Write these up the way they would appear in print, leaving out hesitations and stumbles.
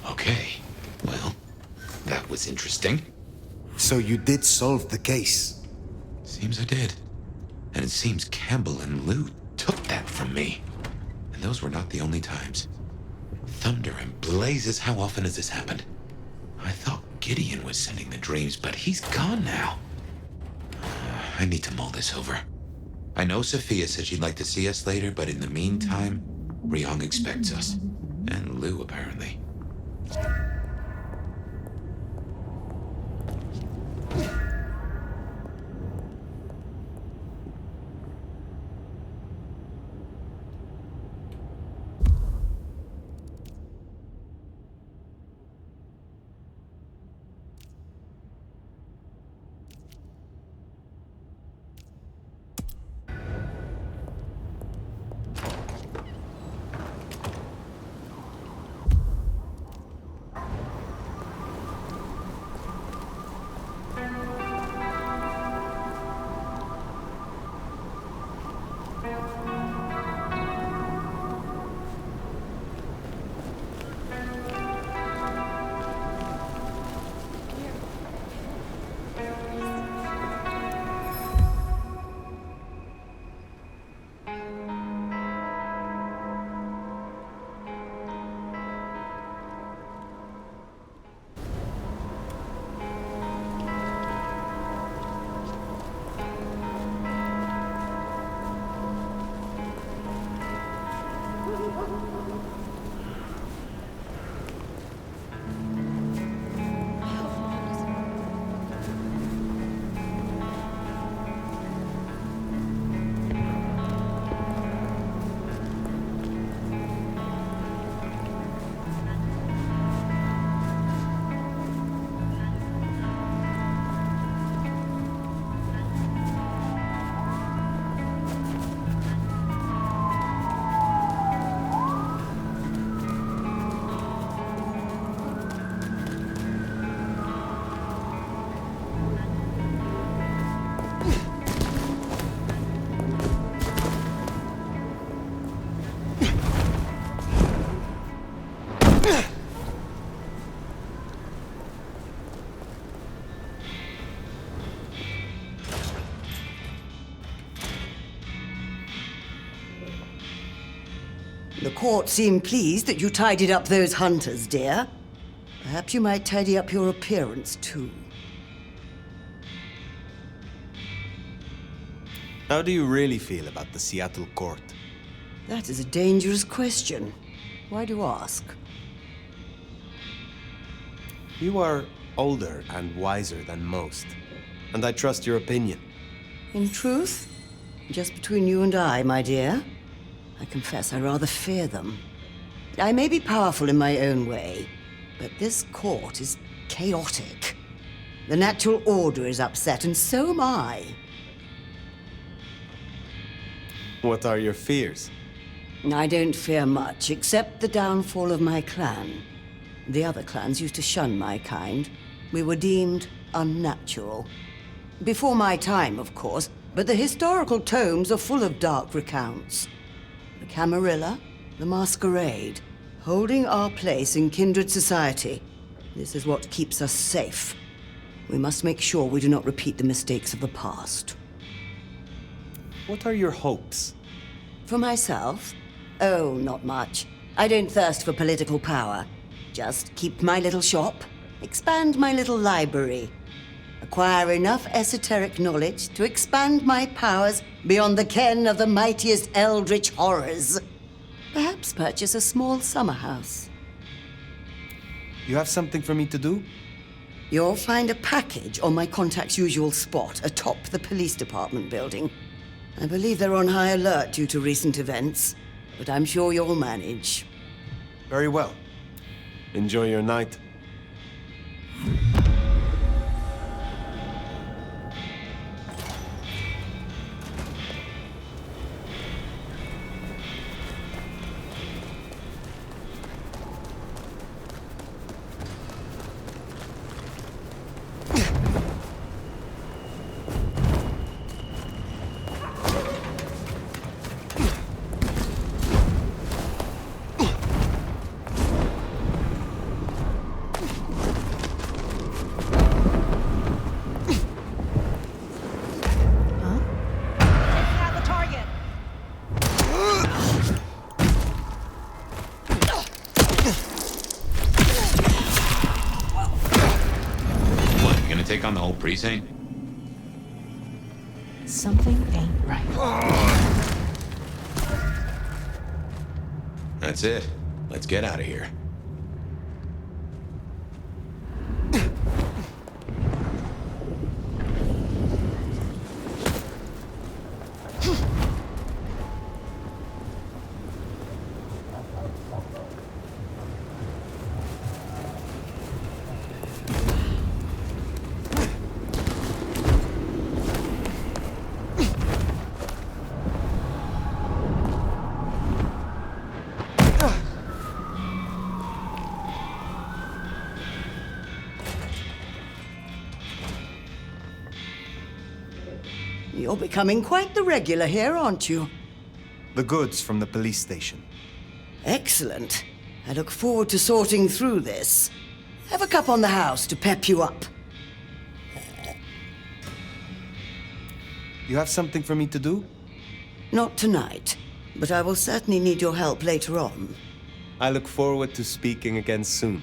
Okay. Well, that was interesting. So you did solve the case? Seems I did. And it seems Campbell and Lou took that from me. And those were not the only times. Thunder and blazes, how often has this happened? I thought Gideon was sending the dreams, but he's gone now. I need to mull this over. I know Sophia said she'd like to see us later, but in the meantime, Ryong expects us. And Lou, apparently. The court seemed pleased that you tidied up those hunters, dear. Perhaps you might tidy up your appearance, too. How do you really feel about the Seattle court? That is a dangerous question. Why do you ask? You are older and wiser than most, and I trust your opinion. In truth, just between you and I, my dear, I confess I rather fear them. I may be powerful in my own way, but this court is chaotic. The natural order is upset, and so am I. What are your fears? I don't fear much, except the downfall of my clan. The other clans used to shun my kind. We were deemed unnatural. Before my time, of course, but the historical tomes are full of dark recounts. The Camarilla, the Masquerade, holding our place in kindred society. This is what keeps us safe. We must make sure we do not repeat the mistakes of the past. What are your hopes? For myself? Oh, not much. I don't thirst for political power. Just keep my little shop, expand my little library, acquire enough esoteric knowledge to expand my powers beyond the ken of the mightiest eldritch horrors. Perhaps purchase a small summer house. You have something for me to do? You'll find a package on my contact's usual spot atop the police department building. I believe they're on high alert due to recent events, but I'm sure you'll manage. Very well. Enjoy your night. What, you gonna take on the whole precinct? Something ain't right. That's it. Let's get out of here. You're becoming quite the regular here, aren't you? The goods from the police station. Excellent. I look forward to sorting through this. Have a cup on the house to pep you up. You have something for me to do? Not tonight, but I will certainly need your help later on. I look forward to speaking again soon.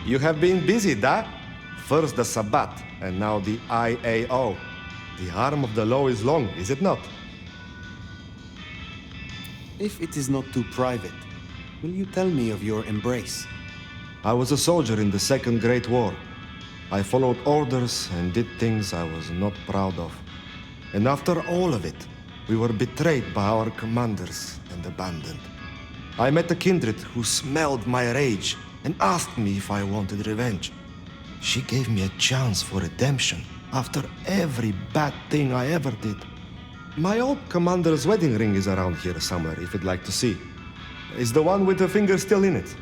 You have been busy, da? First the Sabbat, and now the I.A.O. The arm of the law is long, is it not? If it is not too private, will you tell me of your embrace? I was a soldier in the Second Great War. I followed orders and did things I was not proud of. And after all of it, we were betrayed by our commanders and abandoned. I met a kindred who smelled my rage and asked me if I wanted revenge. She gave me a chance for redemption after every bad thing I ever did. My old commander's wedding ring is around here somewhere, if you'd like to see. It's the one with the finger still in it.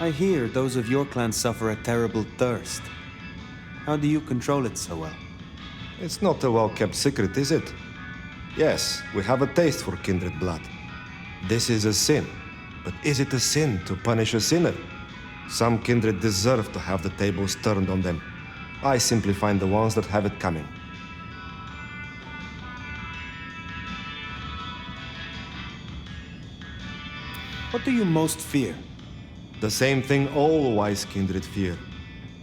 I hear those of your clan suffer a terrible thirst. How do you control it so well? It's not a well-kept secret, is it? Yes, we have a taste for kindred blood. This is a sin. But is it a sin to punish a sinner? Some kindred deserve to have the tables turned on them. I simply find the ones that have it coming. What do you most fear? The same thing all wise kindred fear.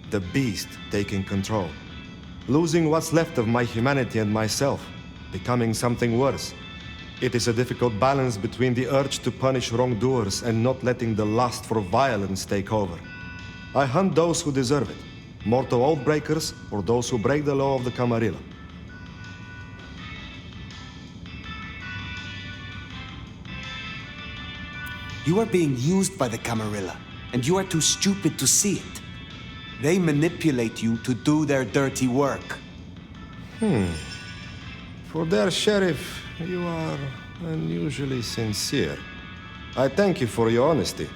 The beast taking control. Losing what's left of my humanity and myself. Becoming something worse. It is a difficult balance between the urge to punish wrongdoers and not letting the lust for violence take over. I hunt those who deserve it. Mortal oath breakers or those who break the law of the Camarilla. You are being used by the Camarilla, and you are too stupid to see it. They manipulate you to do their dirty work. For their sheriff, you are unusually sincere. I thank you for your honesty.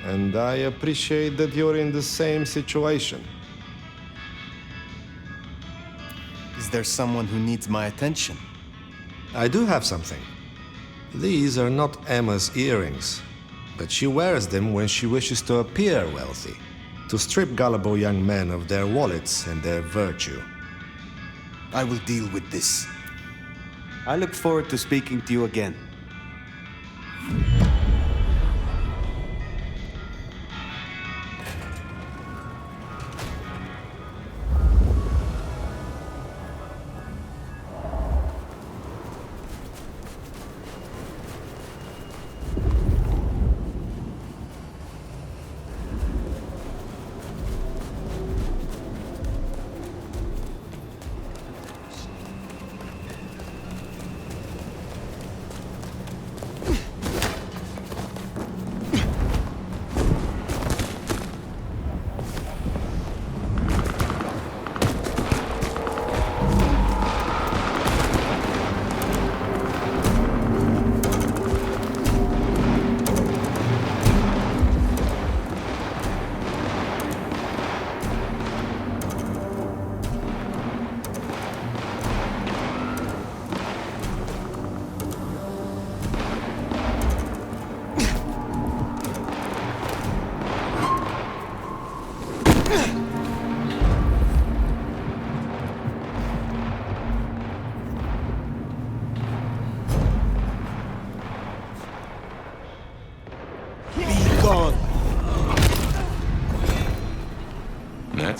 And I appreciate that you're in the same situation. Is there someone who needs my attention? I do have something. These are not Emma's earrings, but she wears them when she wishes to appear wealthy, to strip gullible young men of their wallets and their virtue. I will deal with this. I look forward to speaking to you again.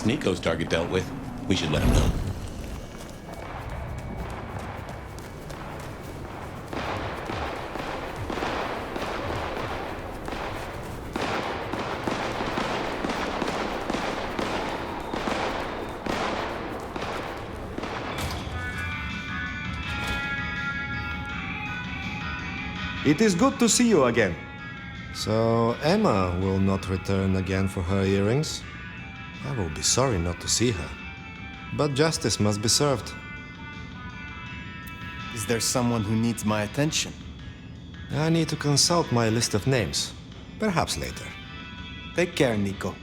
That's Nico's target dealt with. We should let him know. It is good to see you again. So, Emma will not return again for her earrings? I will be sorry not to see her. But justice must be served. Is there someone who needs my attention? I need to consult my list of names. Perhaps later. Take care, Nico.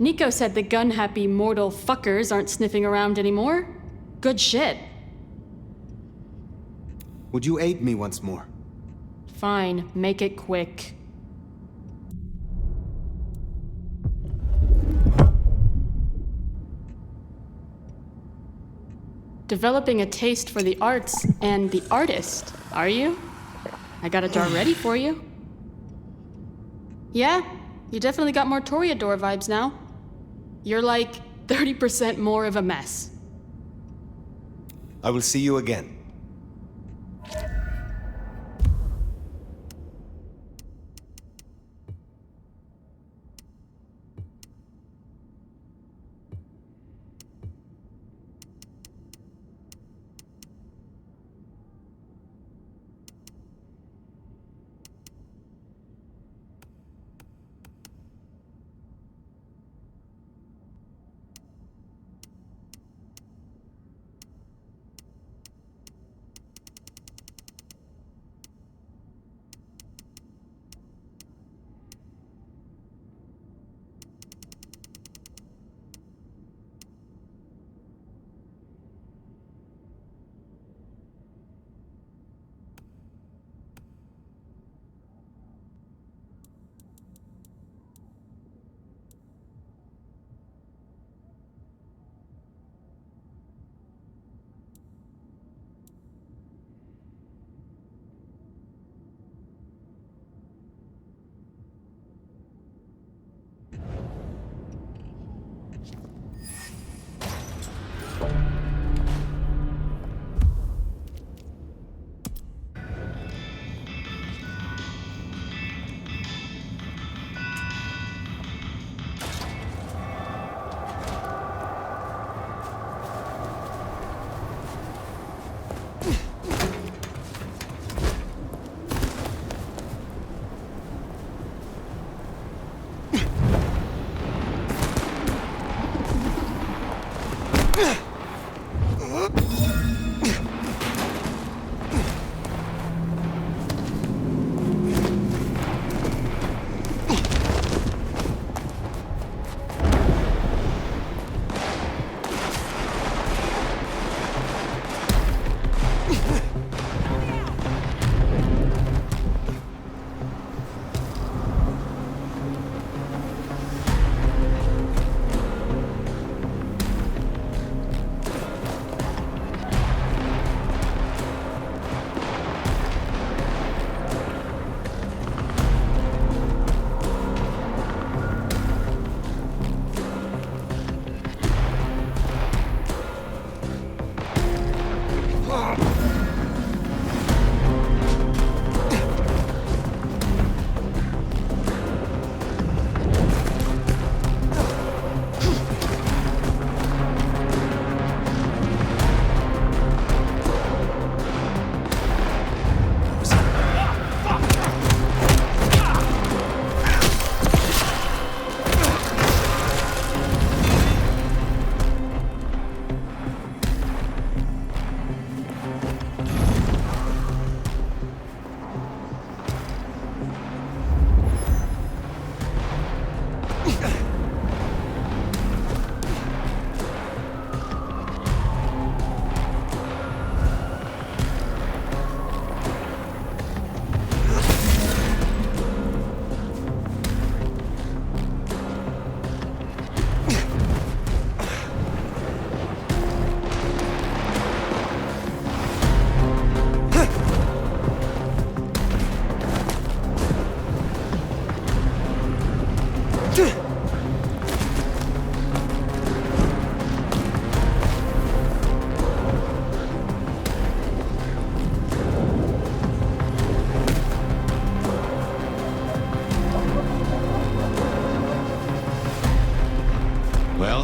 Nico said the gun-happy mortal fuckers aren't sniffing around anymore. Good shit. Would you aid me once more? Fine, make it quick. Developing a taste for the arts and the artist, are you? I got a jar ready for you. Yeah, you definitely got more Toreador vibes now. You're like 30% more of a mess. I will see you again.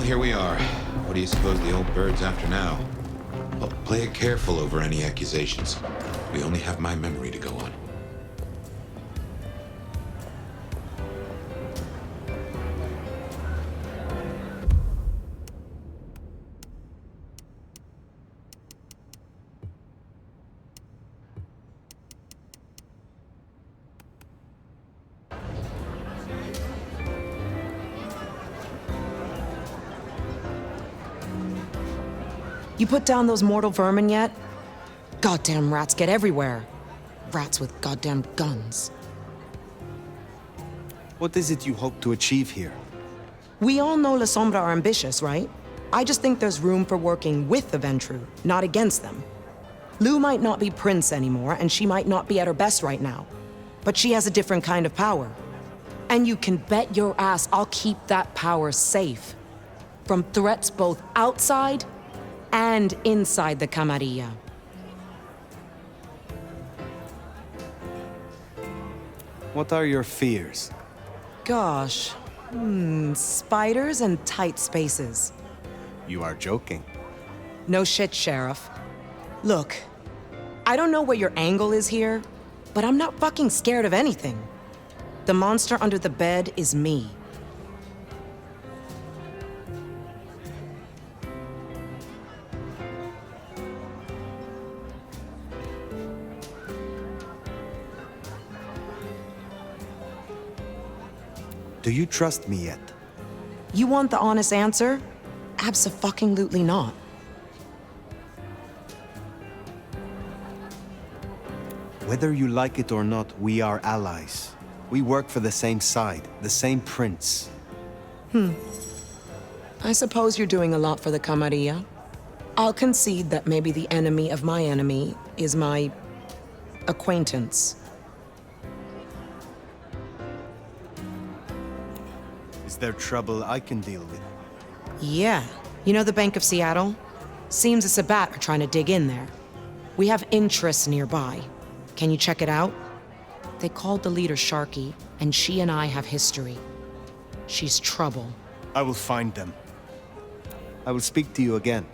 here we are. What do you suppose the old bird's after now? Well, play it careful over any accusations. We only have my memory to go on. You put down those mortal vermin yet? Goddamn rats get everywhere. Rats with goddamn guns. What is it you hope to achieve here? We all know La Sombra are ambitious, right? I just think there's room for working with the Ventrue, not against them. Lou might not be Prince anymore, and she might not be at her best right now. But she has a different kind of power. And you can bet your ass I'll keep that power safe. From threats both outside and inside the Camarilla. What are your fears? Gosh. Spiders and tight spaces. You are joking. No shit, Sheriff. Look, I don't know what your angle is here, but I'm not fucking scared of anything. The monster under the bed is me. Do you trust me yet? You want the honest answer? Abso-fucking-lutely not. Whether you like it or not, we are allies. We work for the same side, the same prince. I suppose you're doing a lot for the Camarilla. I'll concede that maybe the enemy of my enemy is my acquaintance. Is there trouble I can deal with? Yeah. You know the Bank of Seattle? Seems the Sabat are trying to dig in there. We have interests nearby. Can you check it out? They called the leader Sharky, and she and I have history. She's trouble. I will find them. I will speak to you again.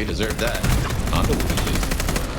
Deserve that. On the least.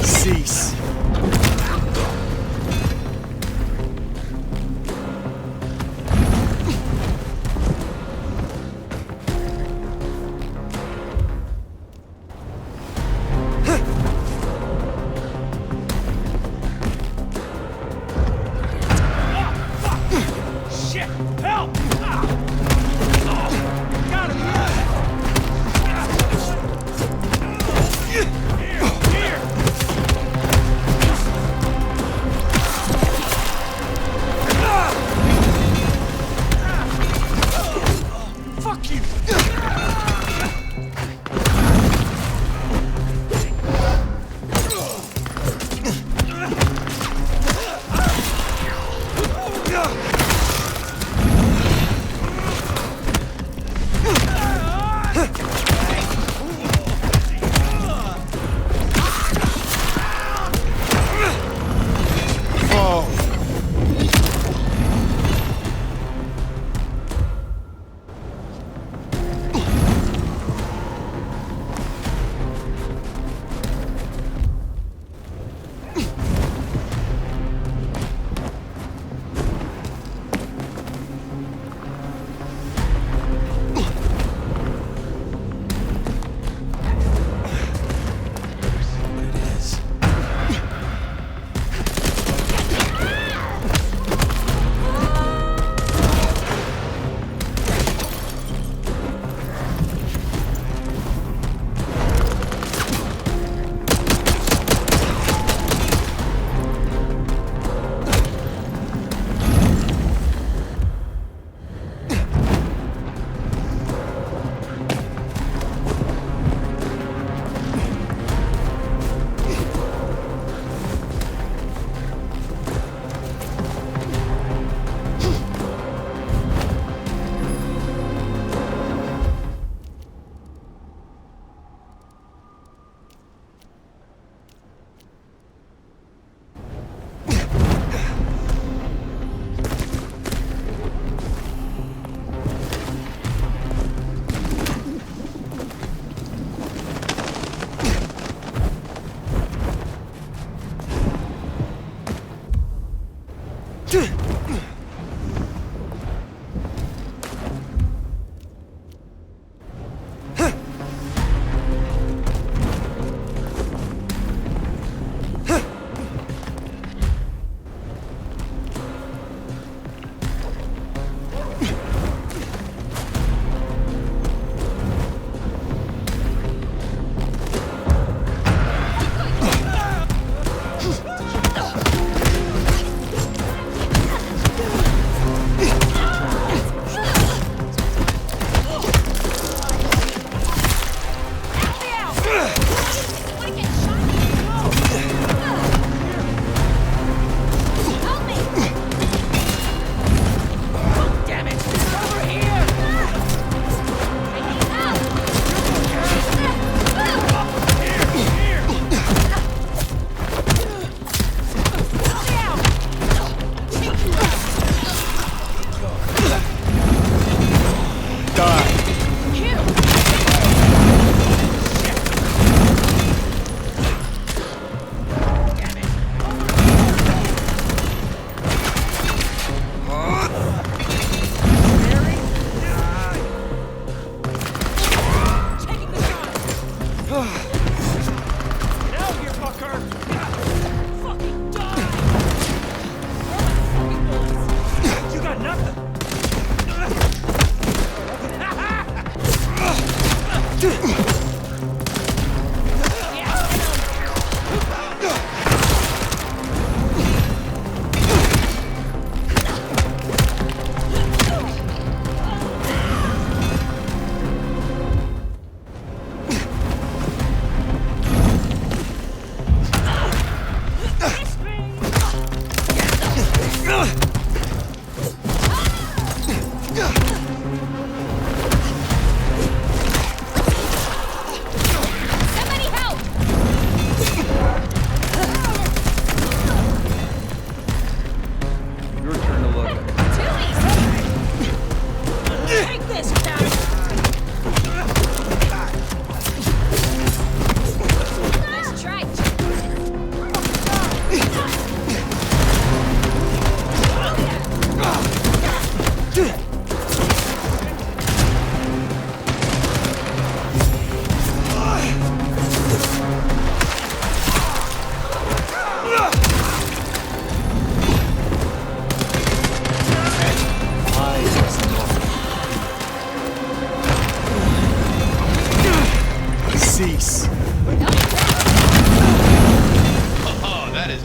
Cease.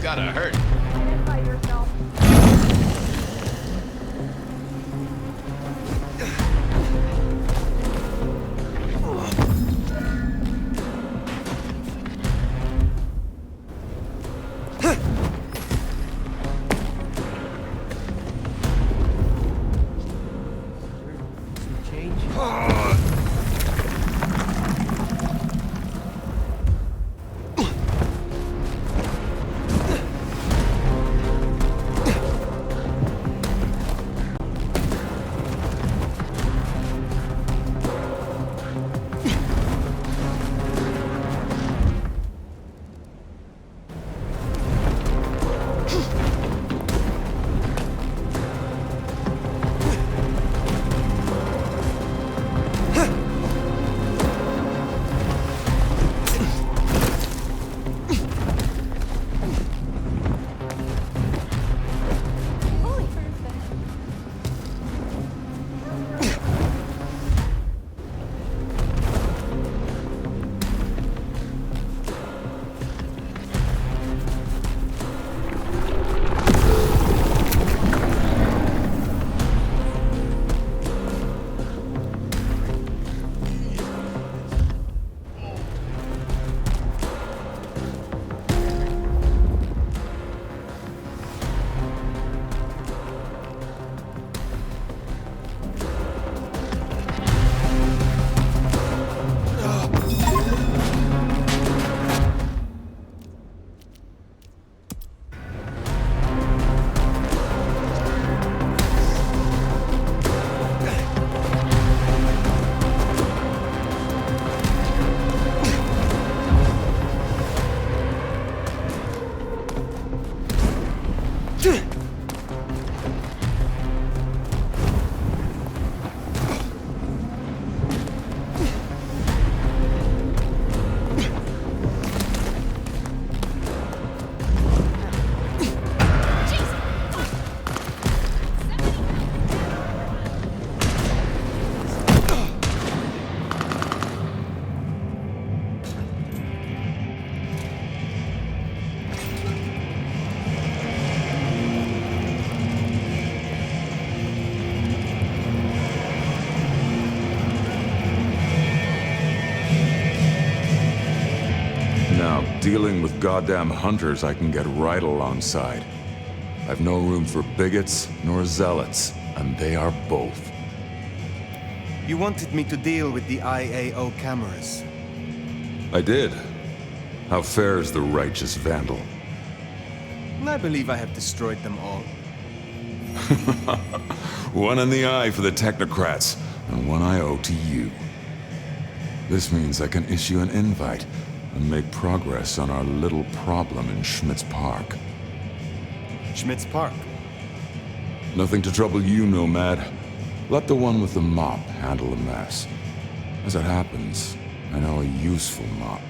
gotta hurt. Fight yourself. Dealing with goddamn hunters I can get right alongside. I've no room for bigots nor zealots, and they are both. You wanted me to deal with the I.A.O. cameras. I did. How fares the righteous vandal? I believe I have destroyed them all. One in the eye for the technocrats, and one I owe to you. This means I can issue an invite and make progress on our little problem in Schmidt's Park. Schmidt's Park? Nothing to trouble you, Nomad. Let the one with the mop handle the mess. As it happens, I know a useful mop.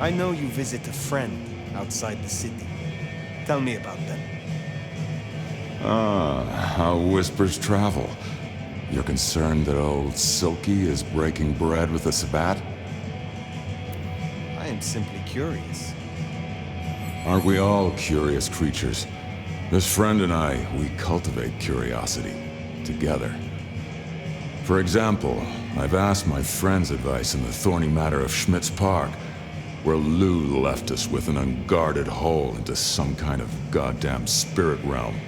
I know you visit a friend outside the city. Tell me about them. Ah, how whispers travel. You're concerned that old Silky is breaking bread with the Sabbat? I am simply curious. Aren't we all curious creatures? This friend and I, we cultivate curiosity. Together. For example, I've asked my friend's advice in the thorny matter of Schmidt's Park, where Lou left us with an unguarded hole into some kind of goddamn spirit realm.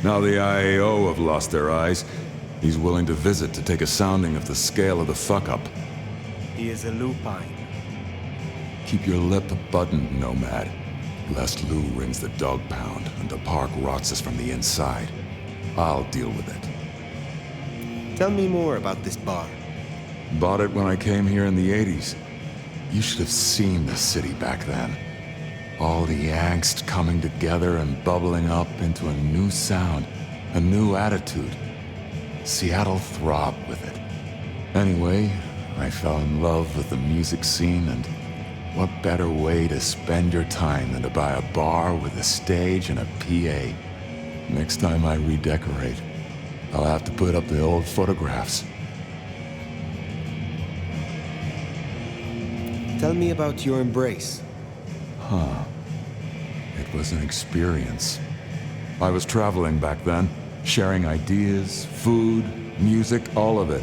Now the I.A.O. have lost their eyes. He's willing to visit to take a sounding of the scale of the fuck-up. He is a lupine. Keep your lip buttoned, Nomad, lest Lou rings the dog pound and the park rots us from the inside. I'll deal with it. Tell me more about this bar. Bought it when I came here in the 80s. You should have seen the city back then. All the angst coming together and bubbling up into a new sound, a new attitude. Seattle throbbed with it. Anyway, I fell in love with the music scene, and what better way to spend your time than to buy a bar with a stage and a PA? Next time I redecorate, I'll have to put up the old photographs. Tell me about your embrace. It was an experience. I was traveling back then, sharing ideas, food, music, all of it.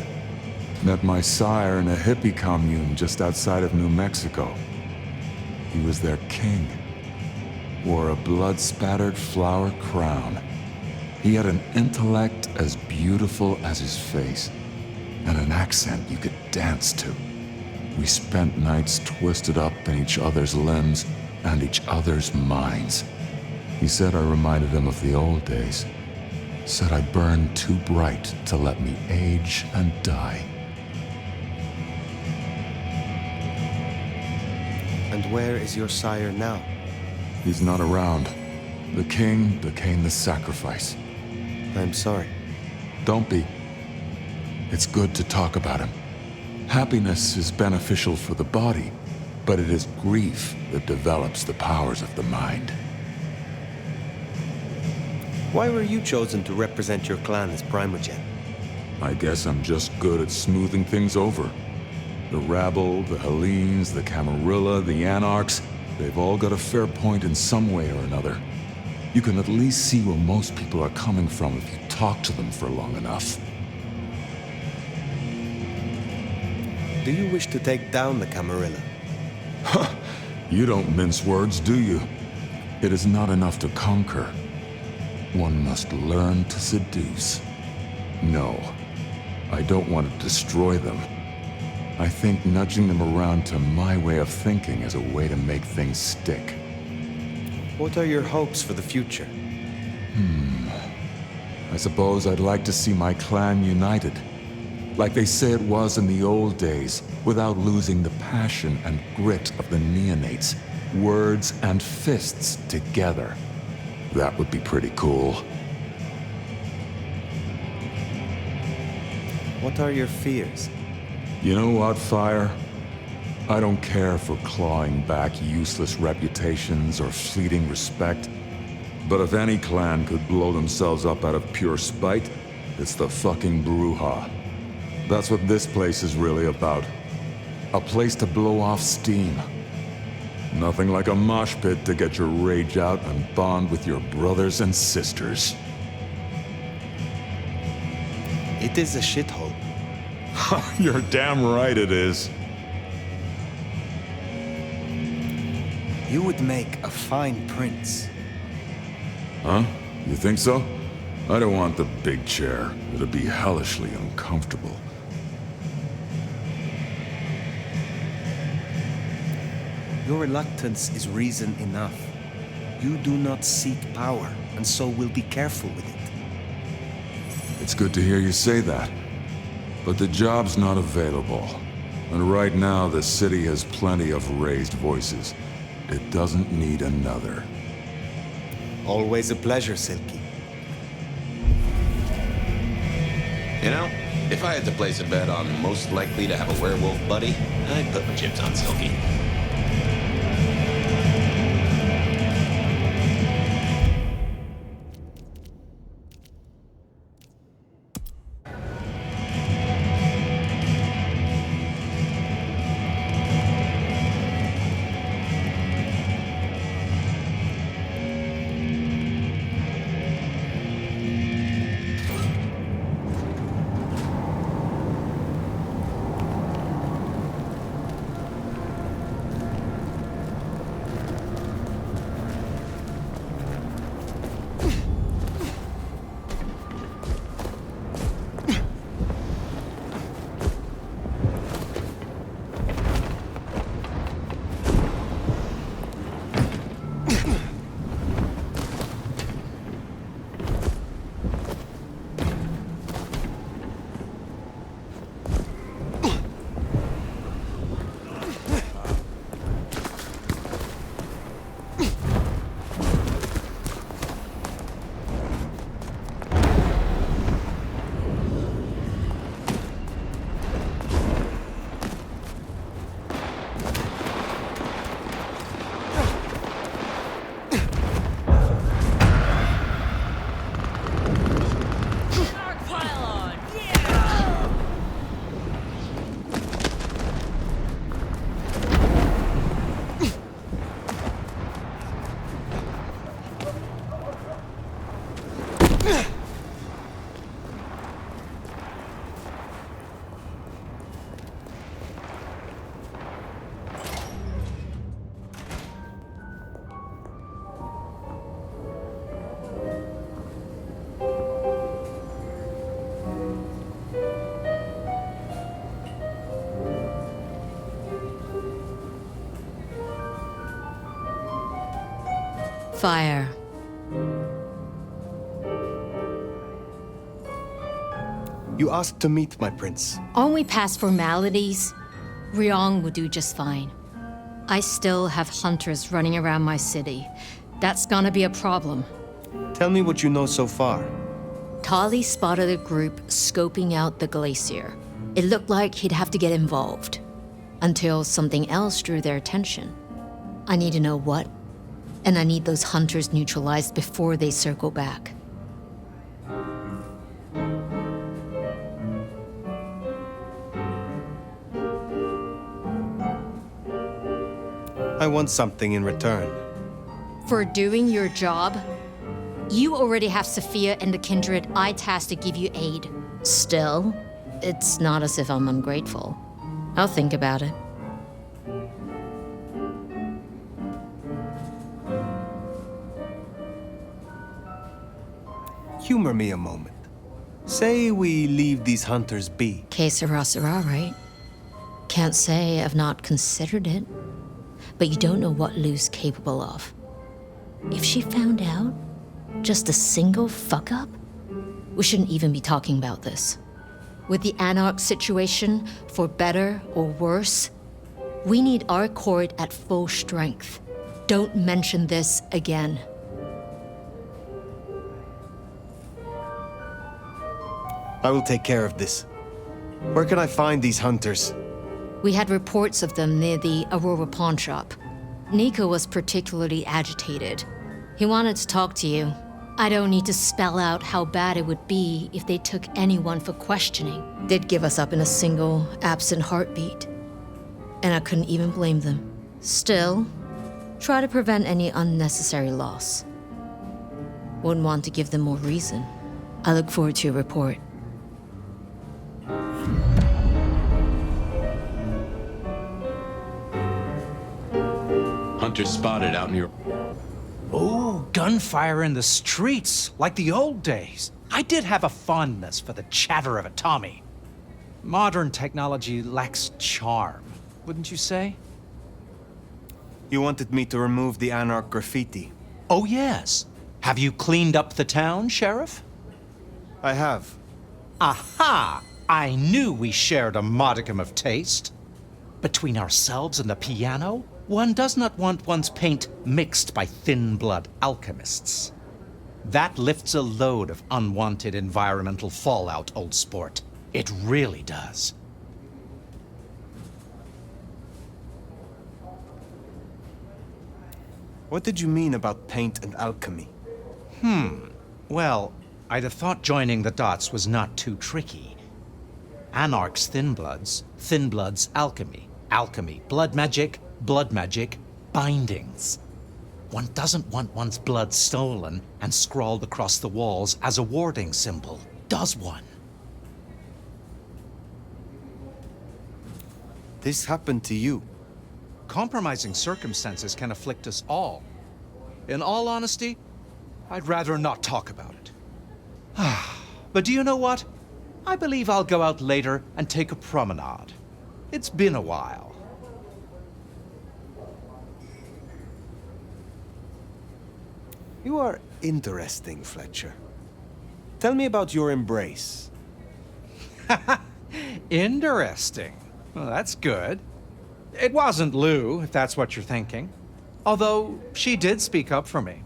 Met my sire in a hippie commune just outside of New Mexico. He was their king. Wore a blood-spattered flower crown. He had an intellect as beautiful as his face, and an accent you could dance to. We spent nights twisted up in each other's limbs and each other's minds. He said I reminded him of the old days. Said I burned too bright to let me age and die. And where is your sire now? He's not around. The king became the sacrifice. I'm sorry. Don't be. It's good to talk about him. Happiness is beneficial for the body, but it is grief that develops the powers of the mind. Why were you chosen to represent your clan as Primogen? I guess I'm just good at smoothing things over. The rabble, the Hellenes, the Camarilla, the Anarchs, they've all got a fair point in some way or another. You can at least see where most people are coming from if you talk to them for long enough. Do you wish to take down the Camarilla? You don't mince words, do you? It is not enough to conquer. One must learn to seduce. No, I don't want to destroy them. I think nudging them around to my way of thinking is a way to make things stick. What are your hopes for the future? I suppose I'd like to see my clan united. Like they say it was in the old days, without losing the passion and grit of the neonates. Words and fists together. That would be pretty cool. What are your fears? You know what, Fire? I don't care for clawing back useless reputations or fleeting respect. But if any clan could blow themselves up out of pure spite, it's the fucking Bruja. That's what this place is really about. A place to blow off steam. Nothing like a mosh pit to get your rage out and bond with your brothers and sisters. It is a shithole. You're damn right it is. You would make a fine prince. Huh? You think so? I don't want the big chair. It'd be hellishly uncomfortable. Your reluctance is reason enough. You do not seek power, and so will be careful with it. It's good to hear you say that. But the job's not available. And right now, the city has plenty of raised voices. It doesn't need another. Always a pleasure, Silky. You know, if I had to place a bet on most likely to have a werewolf buddy, I'd put my chips on Silky. Fire. You asked to meet my prince. Aren't we past formalities? Ryong will do just fine. I still have hunters running around my city. That's gonna be a problem. Tell me what you know so far. Tali spotted a group scoping out the glacier. It looked like he'd have to get involved. Until something else drew their attention. I need to know what, and I need those hunters neutralized before they circle back. I want something in return. For doing your job, you already have Sophia and the kindred I tasked to give you aid. Still, it's not as if I'm ungrateful. I'll think about it. Humor me a moment. Say we leave these hunters be. Que sera, sera, right? Can't say I've not considered it. But you don't know what Lu's capable of. If she found out, just a single fuck-up, we shouldn't even be talking about this. With the Anarch situation, for better or worse, we need our court at full strength. Don't mention this again. I will take care of this. Where can I find these hunters? We had reports of them near the Aurora pawn shop. Nico was particularly agitated. He wanted to talk to you. I don't need to spell out how bad it would be if they took anyone for questioning. They'd give us up in a single, absent heartbeat. And I couldn't even blame them. Still, try to prevent any unnecessary loss. Wouldn't want to give them more reason. I look forward to your report. Hunter spotted out near... Oh, gunfire in the streets, like the old days. I did have a fondness for the chatter of a Tommy. Modern technology lacks charm, wouldn't you say? You wanted me to remove the Anarch graffiti. Oh, yes. Have you cleaned up the town, Sheriff? I have. Aha! I knew we shared a modicum of taste. Between ourselves and the piano, one does not want one's paint mixed by thin-blood alchemists. That lifts a load of unwanted environmental fallout, old sport. It really does. What did you mean about paint and alchemy? Well, I'd have thought joining the dots was not too tricky. Anarch's thin bloods alchemy. Alchemy, blood magic, bindings. One doesn't want one's blood stolen and scrawled across the walls as a warding symbol, does one? This happened to you. Compromising circumstances can afflict us all. In all honesty, I'd rather not talk about it. But do you know what? I believe I'll go out later and take a promenade. It's been a while. You are interesting, Fletcher. Tell me about your embrace. Interesting. Well, that's good. It wasn't Lou, if that's what you're thinking. Although, she did speak up for me.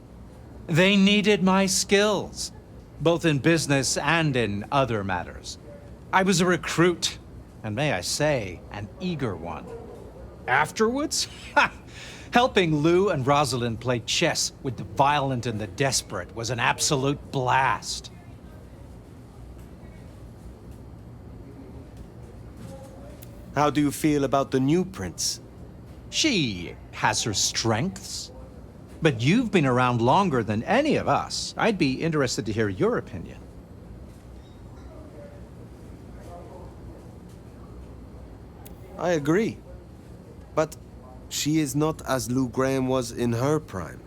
They needed my skills, both in business and in other matters. I was a recruit, and may I say, an eager one. Afterwards, helping Lou and Rosalind play chess with the violent and the desperate was an absolute blast. How do you feel about the new prince? She has her strengths. But you've been around longer than any of us. I'd be interested to hear your opinion. I agree. But she is not as Lou Graham was in her prime.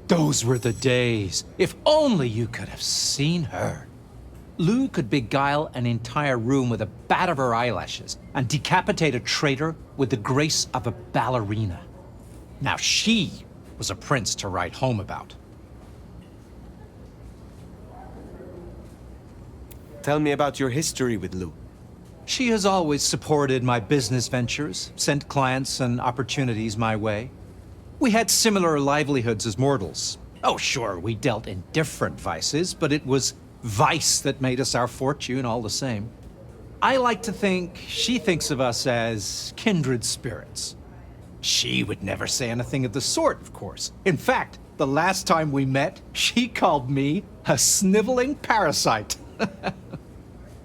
Those were the days. If only you could have seen her. Lou could beguile an entire room with a bat of her eyelashes and decapitate a traitor with the grace of a ballerina. Now she was a prince to write home about. Tell me about your history with Lu. She has always supported my business ventures, sent clients and opportunities my way. We had similar livelihoods as mortals. Oh, sure, we dealt in different vices, but it was vice that made us our fortune all the same. I like to think she thinks of us as kindred spirits. She would never say anything of the sort, of course. In fact, the last time we met, she called me a sniveling parasite.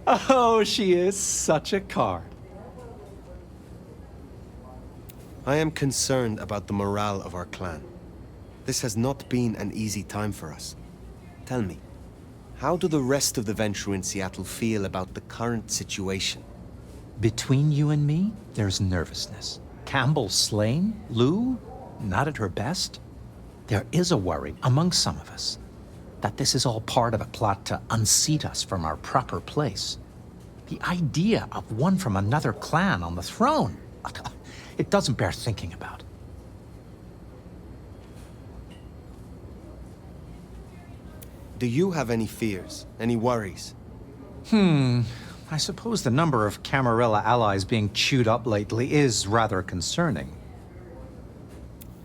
Oh, she is such a card. I am concerned about the morale of our clan. This has not been an easy time for us. Tell me, how do the rest of the Ventrue in Seattle feel about the current situation? Between you and me, there's nervousness. Campbell slain? Lu not at her best? There is a worry among some of us that this is all part of a plot to unseat us from our proper place. The idea of one from another clan on the throne, it doesn't bear thinking about. Do you have any fears, any worries? I suppose the number of Camarilla allies being chewed up lately is rather concerning.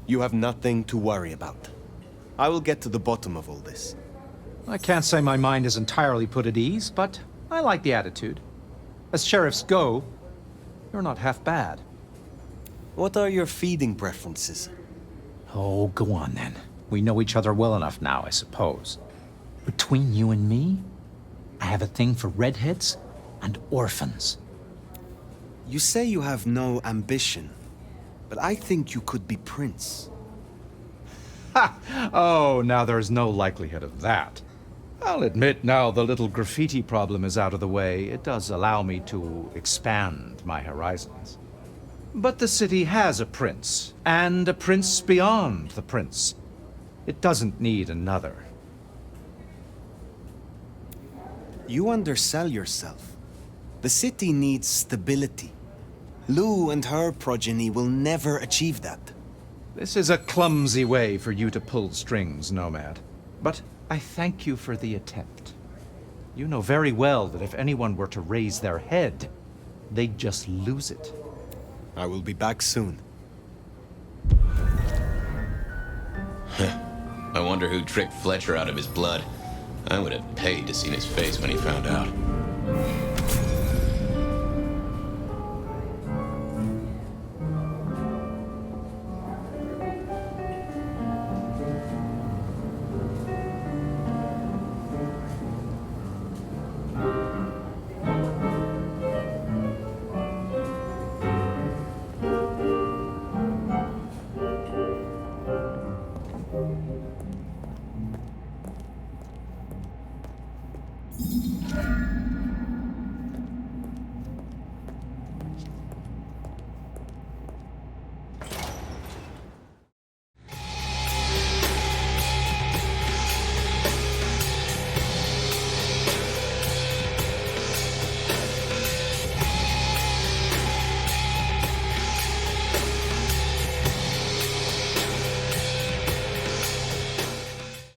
You have nothing to worry about. I will get to the bottom of all this. I can't say my mind is entirely put at ease, but I like the attitude. As sheriffs go, you're not half bad. What are your feeding preferences? Oh, go on then. We know each other well enough now, I suppose. Between you and me, I have a thing for redheads and orphans. You say you have no ambition, but I think you could be prince. Ha! Oh, now there's no likelihood of that. I'll admit now the little graffiti problem is out of the way. It does allow me to expand my horizons. But the city has a prince, and a prince beyond the prince. It doesn't need another. You undersell yourself. The city needs stability. Lu and her progeny will never achieve that. This is a clumsy way for you to pull strings, Nomad. But I thank you for the attempt. You know very well that if anyone were to raise their head, they'd just lose it. I will be back soon. I wonder who tricked Fletcher out of his blood. I would have paid to see his face when he found out.